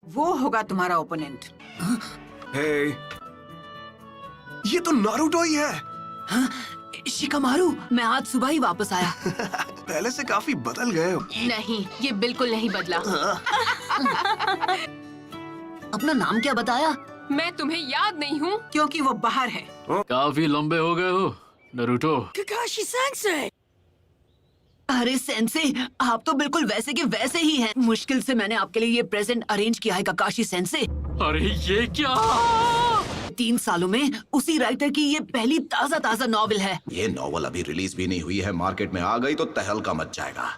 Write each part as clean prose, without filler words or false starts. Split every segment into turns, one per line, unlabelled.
वो होगा तुम्हारा ओपोनेंट।
हे, ये तो नारुतो ही है।
हाँ, शिकामारू, मैं आज सुबह ही वापस आया।
पहले से काफी बदल गए हो।
नहीं, ये बिल्कुल नहीं बदला।
अपना नाम क्या बताया?
मैं तुम्हें याद नहीं हूँ।
क्योंकि वो बाहर है।
काफी लंबे हो गए हो नारुतो।
Kakashi sensei. अरे सेंसे, आप तो बिल्कुल वैसे के वैसे ही हैं। मुश्किल से मैंने आपके लिए ये प्रेजेंट अरेंज किया है काकाशी सेंसे।
अरे ये क्या?
3 सालों में उसी राइटर की ये पहली ताजा नॉवेल है।
ये नॉवल अभी रिलीज भी नहीं हुई है, मार्केट में आ गई तो तहलका मच जाएगा।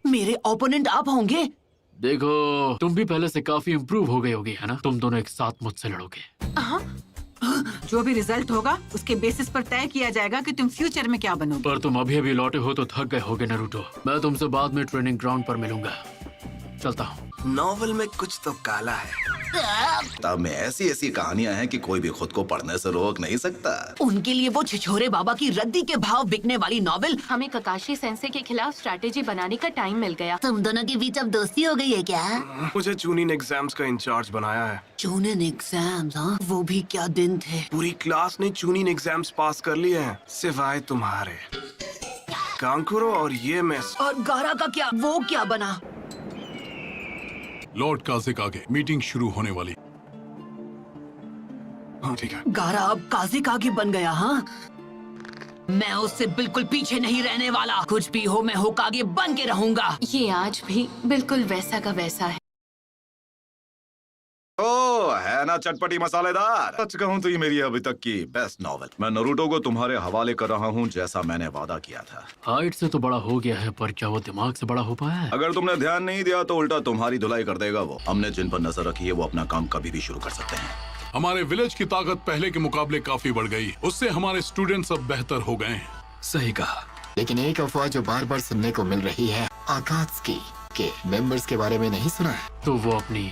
मेरे ओपोनेंट आप होंगे।
देखो, तुम भी पहले से काफी इम्प्रूव हो गई होगी, है ना? तुम दोनों एक साथ मुझसे लड़ोगे।
जो भी रिजल्ट होगा उसके बेसिस पर तय किया जाएगा कि तुम फ्यूचर में क्या बनोगे।
पर तुम अभी लौटे हो तो थक गए होगे नारुतो। मैं तुमसे बाद में ट्रेनिंग ग्राउंड पर मिलूंगा। चलता हूँ।
नॉवल में कुछ तो काला है।
किताब में ऐसी ऐसी कहानियां हैं कि कोई भी खुद को पढ़ने से रोक नहीं सकता।
उनके लिए वो छिछोरे बाबा की रद्दी के भाव बिकने वाली नॉवेल।
हमें ककाशी सेंसे के खिलाफ स्ट्रैटेजी बनाने का टाइम मिल गया।
तुम दोनों के बीच अब दोस्ती हो गई है क्या?
मुझे चूनिन एग्जाम्स का इंचार्ज बनाया है।
चूनिन एग्जाम्स? हाँ, वो भी क्या दिन थे।
पूरी क्लास ने चूनिन एग्जाम्स पास कर लिए हैं, सिवाय तुम्हारे। कांकुरो और ये मिस।
और गारा का क्या? वो क्या बना?
लॉर्ड काजिक आगे मीटिंग शुरू होने वाली।
हाँ ठीक है।
गारा अब काजिक आगे बन गया। हाँ, मैं उससे बिल्कुल पीछे नहीं रहने वाला। कुछ भी हो, मैं होकागे बन के रहूंगा।
ये आज भी बिल्कुल वैसा का वैसा है।
ओ है ना चटपटी मसालेदार। सच कहूँ तो ये मेरी अभी तक की बेस्ट नॉवेल। मैं नारुतो को तुम्हारे हवाले कर रहा हूँ, जैसा मैंने वादा किया था।
हाइट से तो बड़ा हो गया है, पर क्या वो दिमाग से बड़ा हो पाया है?
अगर तुमने ध्यान नहीं दिया तो उल्टा तुम्हारी धुलाई कर देगा वो। हमने जिन पर नजर रखी है वो अपना काम कभी भी शुरू कर सकते हैं।
हमारे विलेज की ताकत पहले के मुकाबले काफी बढ़ गई। उससे हमारे स्टूडेंट्स अब बेहतर हो गए हैं।
सही कहा, लेकिन एक अफवाह जो बार बार सुनने को मिल रही है, आकात्सुकी के मेंबर्स के बारे में नहीं सुना है?
तो वो अपनी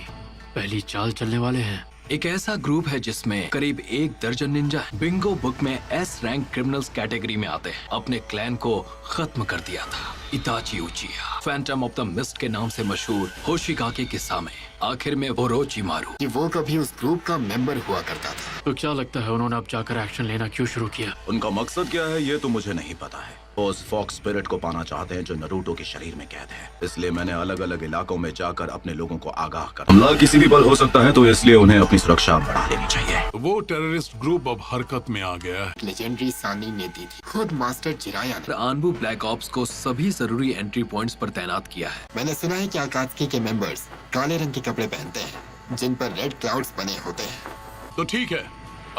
पहली चाल चलने वाले हैं।
एक ऐसा ग्रुप है जिसमें करीब 1 दर्जन निंजा बिंगो बुक में एस रैंक क्रिमिनल्स कैटेगरी में आते हैं। अपने क्लैन को खत्म कर दिया था इताची उचिया, फैंटम ऑफ द मिस्ट के नाम से मशहूर होशिगाके के सामने। आखिर में ओरोचिमारू कि वो कभी उस ग्रुप का मेंबर हुआ करता था।
तो क्या लगता है उन्होंने अब जाकर एक्शन लेना क्यों शुरू किया?
उनका मकसद क्या है ये तो मुझे नहीं पता है। वो उस फॉक्स स्पिरिट को पाना चाहते हैं जो नारुतो के शरीर में कैद है। इसलिए मैंने अलग अलग इलाकों में जाकर अपने लोगों को आगाह कर। हमला किसी भी पल हो सकता है, तो इसलिए उन्हें अपनी सुरक्षा बढ़ा लेनी चाहिए।
वो टेररिस्ट ग्रुप अब हरकत में आ गया है।
लेजेंडरी सानी ने दी थी। खुद मास्टर जिराया ने आनबू ब्लैक ऑप्स को सभी जरूरी एंट्री पॉइंट्स पर तैनात किया है। मैंने सुना है कि आकात्सुकी के मेंबर्स काले रंग के कपड़े पहनते हैं जिन पर रेड क्लाउड्स बने होते हैं।
तो ठीक है,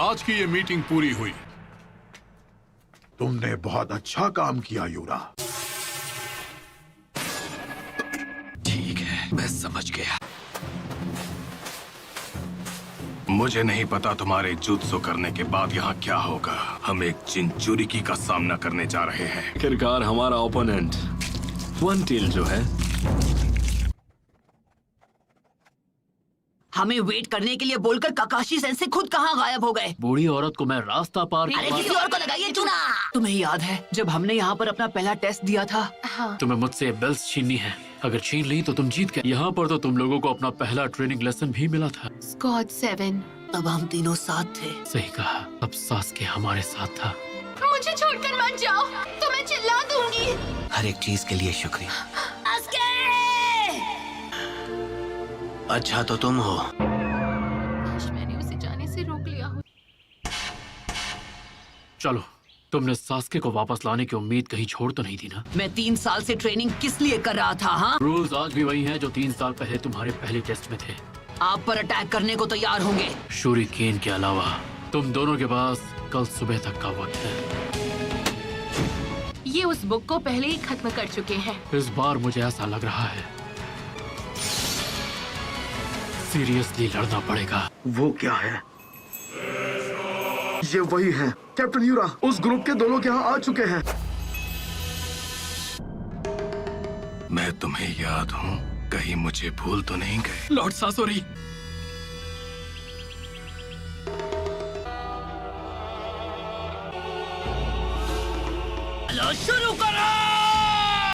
आज की ये मीटिंग पूरी हुई।
तुमने बहुत अच्छा काम किया यूरा।
ठीक है, मैं समझ गया।
मुझे नहीं पता तुम्हारे जुत्सु करने के बाद यहाँ क्या होगा। हम एक चिंचुरिकी का सामना करने जा रहे हैं।
आखिरकार हमारा ओपोनेंट वन टेल जो है।
हमें वेट करने के लिए बोलकर काकाशी सेंसे खुद कहाँ गायब हो गए?
बूढ़ी औरत को मैं रास्ता पार
अरे किसी और को लगाइए चूना। तुम्हें याद है जब हमने यहाँ पर अपना पहला टेस्ट दिया था?
हाँ।
तुम्हें मुझसे बेल्स छीननी है। अगर छीन ली तो तुम जीत गए। यहाँ पर तो तुम लोगों को अपना पहला ट्रेनिंग लेसन भी मिला था।
स्क्वाड 7।
तब हम तीनों साथ थे।
सही कहा, अब सासके हमारे साथ था।
मुझे छोड़कर मत जाओ, तो मैं चिल्ला दूंगी।
हर एक चीज के लिए शुक्रिया। अच्छा तो तुम हो।
काश मैंने उसे जाने से रोक लिया हो।
चलो, तुमने सासके को वापस लाने की उम्मीद कहीं छोड़ तो नहीं दी ना?
मैं 3 साल से ट्रेनिंग किस लिए कर रहा था? हाँ,
रूल्स आज भी वही हैं जो 3 साल पहले तुम्हारे पहले टेस्ट में थे।
आप पर अटैक करने को तैयार होंगे।
शूरिकेन के अलावा तुम दोनों के पास कल सुबह तक का वक्त है।
ये उस बुक को पहले ही खत्म कर चुके हैं।
इस बार मुझे ऐसा लग रहा है सीरियसली लड़ना पड़ेगा।
वो क्या है? ये वही है कैप्टन यूरा। उस ग्रुप के दोनों यहाँ आ चुके हैं।
मैं तुम्हें याद हूँ, कहीं मुझे भूल तो नहीं गए?
लॉर्ड सासोरी।
चलो शुरू